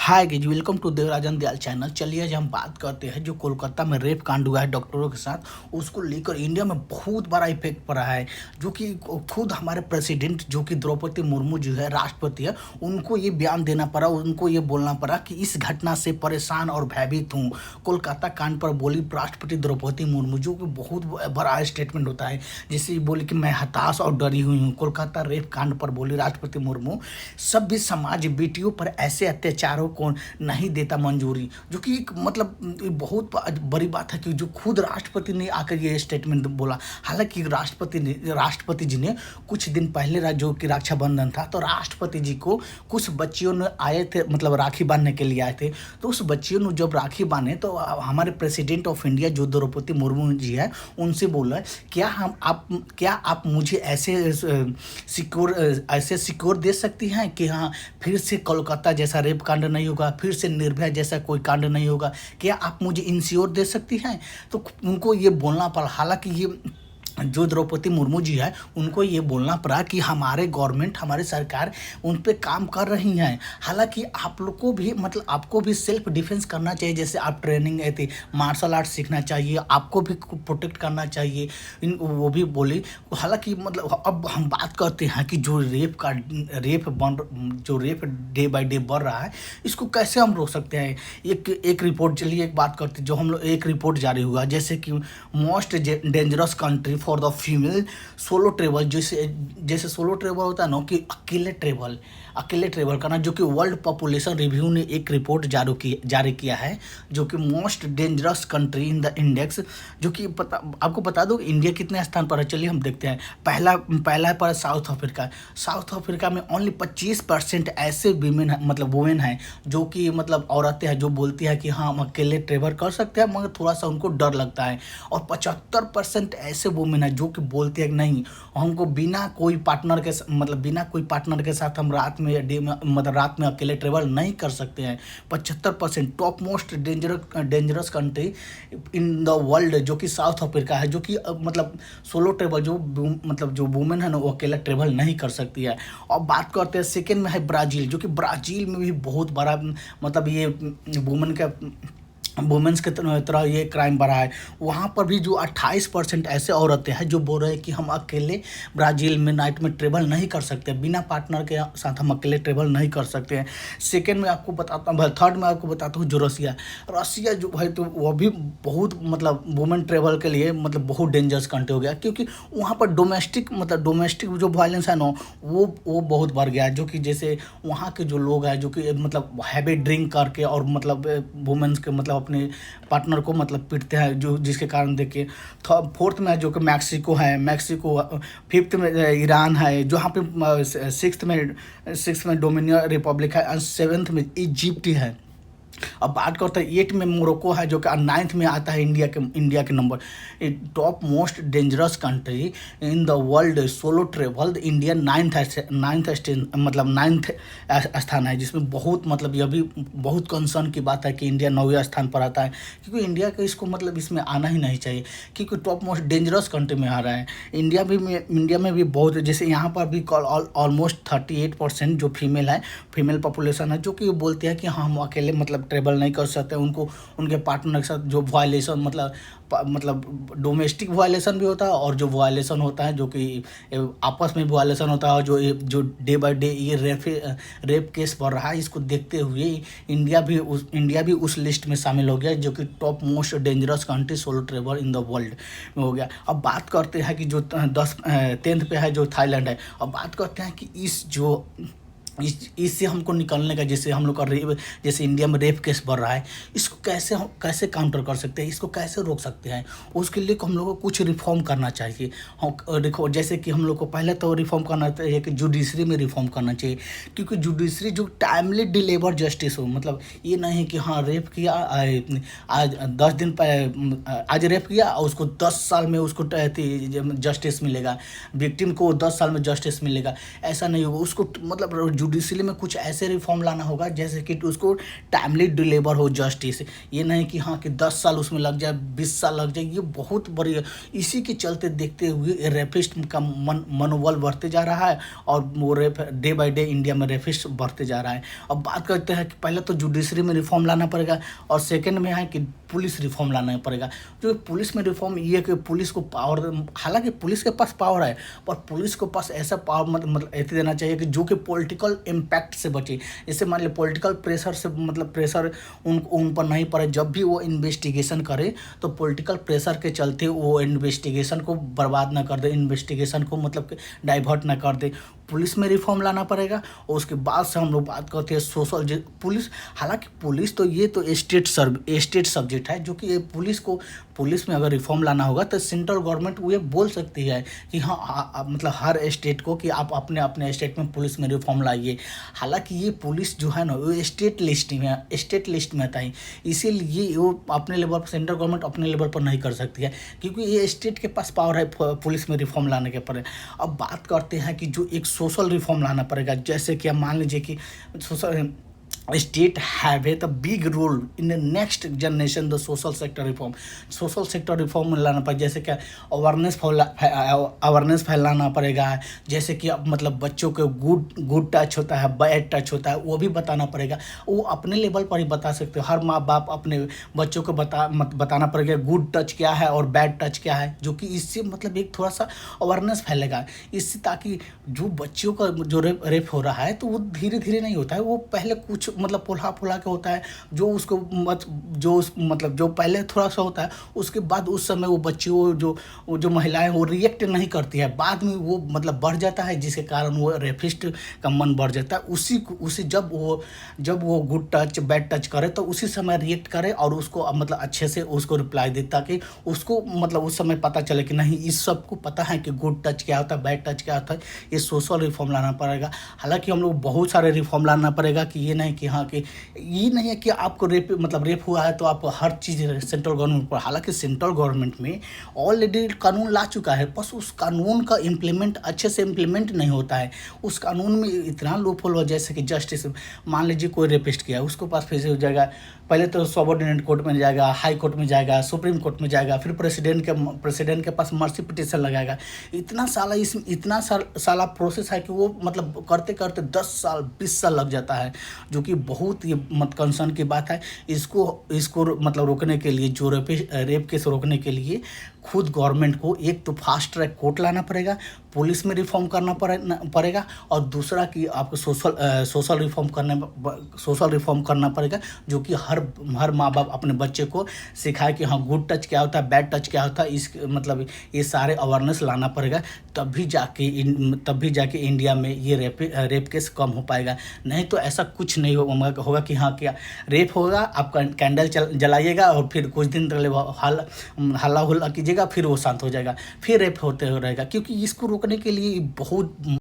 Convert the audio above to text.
Hi guys, welcome to Devarajan Dayal channel. चलिए आज हम बात करते हैं जो कोलकाता में रेप कांड हुआ है डॉक्टरों के साथ, उसको लेकर इंडिया में बहुत बड़ा इफेक्ट पड़ा है। जो कि खुद हमारे प्रेसिडेंट जो कि द्रौपदी मुर्मू जो है राष्ट्रपति है, उनको ये बयान देना पड़ा, उनको ये बोलना पड़ा कि इस घटना से परेशान और भयभीत हूँ। कोलकाता कांड पर बोली राष्ट्रपति द्रौपदी मुर्मू, जो कि बहुत बड़ा स्टेटमेंट होता है। जैसे बोली कि मैं हताश और डरी हुई हूँ। कोलकाता रेप कांड पर बोली राष्ट्रपति मुर्मू, सभ्य समाज बेटियों पर ऐसे अत्याचारों को नहीं देता मंजूरी। जो कि एक मतलब बहुत बड़ी बात है कि जो खुद राष्ट्रपति ने आकर ये स्टेटमेंट बोला। हालांकि राष्ट्रपति जी ने कुछ दिन पहले जो कि रक्षाबंधन था, तो राष्ट्रपति जी को कुछ बच्चियों ने आए थे, मतलब राखी बांधने के लिए आए थे। तो उस बच्चियों ने जब राखी बांधे तो हमारे प्रेसिडेंट ऑफ इंडिया जो द्रौपदी मुर्मू जी है, उनसे बोला क्या आप मुझे ऐसे सिक्योर दे सकती हैं कि हाँ, फिर से कोलकाता जैसा रेप कांड नहीं होगा, फिर से निर्भया जैसा कोई कांड नहीं होगा। क्या आप मुझे इंश्योर दे सकती हैं? तो उनको ये बोलना पड़ा। हालांकि ये जो द्रौपदी मुर्मू जी है, उनको ये बोलना पड़ा कि हमारे गवर्नमेंट, हमारी सरकार उन पे काम कर रही हैं। हालांकि आप लोग को भी मतलब आपको भी सेल्फ डिफेंस करना चाहिए। जैसे आप ट्रेनिंग गए थे, मार्शल आर्ट सीखना चाहिए, आपको भी प्रोटेक्ट करना चाहिए। वो भी बोली। हालांकि मतलब अब हम बात करते हैं कि जो रेप डे बाय डे बढ़ रहा है, इसको कैसे हम रोक सकते हैं। एक रिपोर्ट, चलिए एक बात करते हैं। जो हम लोग एक रिपोर्ट जारी हुआ, जैसे कि most dangerous country for the female solo travel. जैसे सोलो ट्रेवल होता है ना, कि अकेले ट्रेवल करना। जो कि वर्ल्ड पॉपुलेशन रिव्यू ने एक रिपोर्ट जारी किया है, जो कि most dangerous country in the index. जो कि आपको बता दो इंडिया कितने स्थान पर है। चलिए हम देखते हैं। पहला पर साउथ अफ्रीका। साउथ अफ्रीका में ओनली 25% ऐसे वुमेन हैं जो कि मतलब औरतें हैं, जो बोलती है कि हाँ, हम अकेले ट्रेवल कर सकते हैं, मगर थोड़ा सा उनको डर लगता है। और 75% ऐसे वुमेन है जो कि बोलते हैं कि नहीं, हमको बिना कोई पार्टनर के साथ हम रात में अकेले ट्रेवल नहीं कर सकते हैं। 75% top most dangerous country in the world जो कि साउथ अफ्रीका है। जो कि मतलब सोलो ट्रेवल जो वुमेन है ना, वो अकेला ट्रेवल नहीं कर सकती है। और बात करते हैं, सेकेंड में है ब्राज़ील। जो कि ब्राज़ील में भी बहुत बड़ा मतलब ये वुमेन्स के तरह ये क्राइम बढ़ा है। वहाँ पर भी जो 28% ऐसे औरतें हैं जो बोल रहे हैं कि हम अकेले ब्राज़ील में नाइट में ट्रेवल नहीं कर सकते, बिना पार्टनर के साथ हम अकेले ट्रेवल नहीं कर सकते हैं। सेकेंड में आपको बताता हूँ, थर्ड में आपको बताता हूँ जो रसिया जो है, तो वह भी बहुत मतलब वुमेन ट्रेवल के लिए मतलब बहुत डेंजरस कंट्री हो गया। क्योंकि वहाँ पर डोमेस्टिक जो वायलेंस है ना, वो बहुत बढ़ गया है। जो कि जैसे वहाँ के जो लोग हैं, जो कि मतलब हैवी ड्रिंक करके और मतलब वुमेन्स के मतलब अपने पार्टनर को मतलब पीटते हैं, जो जिसके कारण देखिए। फोर्थ में जो कि मैक्सिको। फिफ्थ में ईरान है। जहाँ पे सिक्स्थ में डोमिनियन रिपब्लिक है। और सेवेंथ में इजिप्ट है। अब बात करते हैं 8 में मोरक्को है, जो कि 9th में आता है इंडिया के number. Top most dangerous country in the world solo travel, India 9th स्थान है। जिसमें बहुत मतलब यह भी बहुत कंसर्न की बात है कि इंडिया 9वें स्थान पर आता है। क्योंकि इंडिया का इसको मतलब इसमें आना ही नहीं चाहिए, क्योंकि टॉप मोस्ट डेंजरस कंट्री में आ रहा है। इंडिया में भी बहुत, जैसे यहाँ पर भी ऑलमोस्ट 38% जो फीमेल पॉपुलेशन है, जो कि बोलते हैं कि हाँ, हम अकेले मतलब ट्रेवल नहीं कर सकते। उनको उनके पार्टनर के साथ जो वायलेशन मतलब डोमेस्टिक वायलेशन भी होता है, और जो वायलेशन होता है जो कि आपस में वायलेशन होता है, और जो डे बाय डे ये रेप केस बढ़ रहा है, इसको देखते हुए इंडिया भी उस लिस्ट में शामिल हो गया, जो कि top most dangerous country solo travel in the world में हो गया। अब बात करते हैं कि जो 10th पे है जो थाईलैंड है। अब बात करते हैं कि इससे हमको निकलने का, जैसे हम लोग का जैसे इंडिया में रेप केस बढ़ रहा है, इसको कैसे काउंटर कर सकते हैं, इसको कैसे रोक सकते हैं। उसके लिए हम लोग को कुछ रिफॉर्म करना चाहिए। देखो, जैसे कि हम लोग को पहले तो रिफॉर्म करना चाहिए कि जुडिशरी में रिफॉर्म करना चाहिए। क्योंकि जुडिशरी जो टाइमली डिलीवर जस्टिस हो, मतलब ये नहीं कि हाँ, रेप किया आज 10 दिन पहले, आज रेप किया और उसको 10 साल में उसको जस्टिस मिलेगा, विक्टिम को 10 साल में जस्टिस मिलेगा, ऐसा नहीं होगा। उसको मतलब जुडिशरी में कुछ ऐसे रिफॉर्म लाना होगा जैसे कि उसको टाइमली डिलीवर हो जस्टिस। ये नहीं कि हाँ कि 10 साल उसमें लग जाए, 20 साल लग जाए, ये बहुत बड़ी है। इसी के चलते देखते हुए रेपिस्ट का मनोबल बढ़ते जा रहा है और वो rape day by day India में रेपिस्ट बढ़ते जा रहा है। अब बात करते हैं कि पहले तो जुडिशरी में रिफॉर्म लाना पड़ेगा और सेकंड में है कि पुलिस रिफॉर्म लाना पड़ेगा। जो पुलिस में रिफॉर्म ये कि पुलिस को पावर, हालांकि पुलिस के पास पावर है पर पुलिस को पास ऐसा पावर मतलब ऐसे देना चाहिए कि जो कि पॉलिटिकल इम्पैक्ट से बचे। जैसे मान लीजिए पॉलिटिकल प्रेशर से मतलब प्रेशर उन पर नहीं पड़े। जब भी वो इन्वेस्टिगेशन करे तो पॉलिटिकल प्रेशर के चलते वो इन्वेस्टिगेशन को बर्बाद ना कर दे, इन्वेस्टिगेशन को मतलब डाइवर्ट ना कर दे। पुलिस में रिफॉर्म लाना पड़ेगा और उसके बाद से हम लोग बात करते हैं सोशल पुलिस। हालांकि पुलिस तो ये तो स्टेट सब्जेक्ट है, जो कि ये पुलिस में अगर रिफॉर्म लाना होगा तो सेंट्रल गवर्नमेंट वो ये बोल सकती है कि हाँ मतलब हर स्टेट को कि आप अपने अपने स्टेट में पुलिस में रिफॉर्म लाइए। हालांकि ये पुलिस जो है ना वो स्टेट लिस्ट में आता है, इसीलिए वो अपने लेवल पर सेंट्रल गवर्नमेंट अपने लेवल पर नहीं कर सकती है क्योंकि ये स्टेट के पास पावर है पुलिस में रिफॉर्म लाने के पर। अब बात करते हैं कि जो एक सोशल रिफॉर्म लाना पड़ेगा, जैसे कि मान लीजिए कि social state have a the big role in the next generation the social sector reform में लाना पड़ेगा। जैसे क्या अवेयरनेस फैलाना पड़ेगा, जैसे कि अब मतलब बच्चों के गुड टच होता है, बैड टच होता है, वो भी बताना पड़ेगा। वो अपने लेवल पर ही बता सकते हो। हर माँ बाप अपने बच्चों को बताना पड़ेगा गुड टच क्या है और बैड टच क्या है, जो कि इससे मतलब एक थोड़ा सा अवेयरनेस फैलेगा इससे, ताकि जो बच्चों का जो रेप हो रहा है तो वो धीरे धीरे नहीं होता है, वो पहले कुछ मतलब फुला के होता है, जो उसको जो पहले थोड़ा सा होता है, उसके बाद उस समय वो बच्चे वो जो महिलाएं वो रिएक्ट नहीं करती है, बाद में वो मतलब बढ़ जाता है जिसके कारण वो रेपिस्ट का मन बढ़ जाता है। उसी जब वो गुड टच बैड टच करे तो उसी समय रिएक्ट करे और उसको मतलब अच्छे से उसको रिप्लाई दे, ताकि उसको मतलब उस समय पता चले कि नहीं इस सबको पता है कि गुड टच क्या होता है, बैड टच क्या होता है। ये सोशल रिफॉर्म लाना पड़ेगा। हालांकि हम लोग बहुत सारे रिफॉर्म लाना पड़ेगा कि ये नहीं कि हाँ कि ये नहीं है कि आपको रेप हुआ है तो आप हर चीज़ सेंट्रल गवर्नमेंट पर। हालांकि सेंट्रल गवर्नमेंट में ऑलरेडी कानून ला चुका है, बस उस कानून का इम्प्लीमेंट अच्छे से इम्प्लीमेंट नहीं होता है। उस कानून में इतना लूपहोल हो, जैसे कि जस्टिस मान लीजिए कोई रेपिस्ट किया, उसको पास फिर से हो जाएगा, पहले तो सबऑर्डिनेट कोर्ट में जाएगा, हाई कोर्ट में जाएगा, सुप्रीम कोर्ट में जाएगा, फिर प्रेसिडेंट के पास मर्सी पिटीशन लगाएगा। इतना साला प्रोसेस है कि वो मतलब करते करते 10 साल 20 साल लग जाता है, जो कि बहुत ये कंसर्न की बात है। इसको मतलब रोकने के लिए, जो रेप केस रोकने के लिए खुद गवर्नमेंट को एक तो फास्ट ट्रैक कोर्ट लाना पड़ेगा, पुलिस में रिफॉर्म करना पड़ेगा और दूसरा कि आपको सोशल रिफॉर्म करना पड़ेगा, जो कि हर माँ बाप अपने बच्चे को सिखाए कि हाँ गुड टच क्या होता है, बैड टच क्या होता है। इस मतलब ये सारे अवेयरनेस लाना पड़ेगा, तभी जाके इंडिया में ये रेप केस कम हो पाएगा। नहीं तो ऐसा कुछ नहीं होगा कि हाँ क्या रेप होगा, आप कैंडल जलाइएगा और फिर कुछ दिन तक हल्ला हुल्ला कीजिएगा, फिर वो शांत हो जाएगा, फिर रेप होते रहेगा। क्योंकि इसको रोकने के लिए बहुत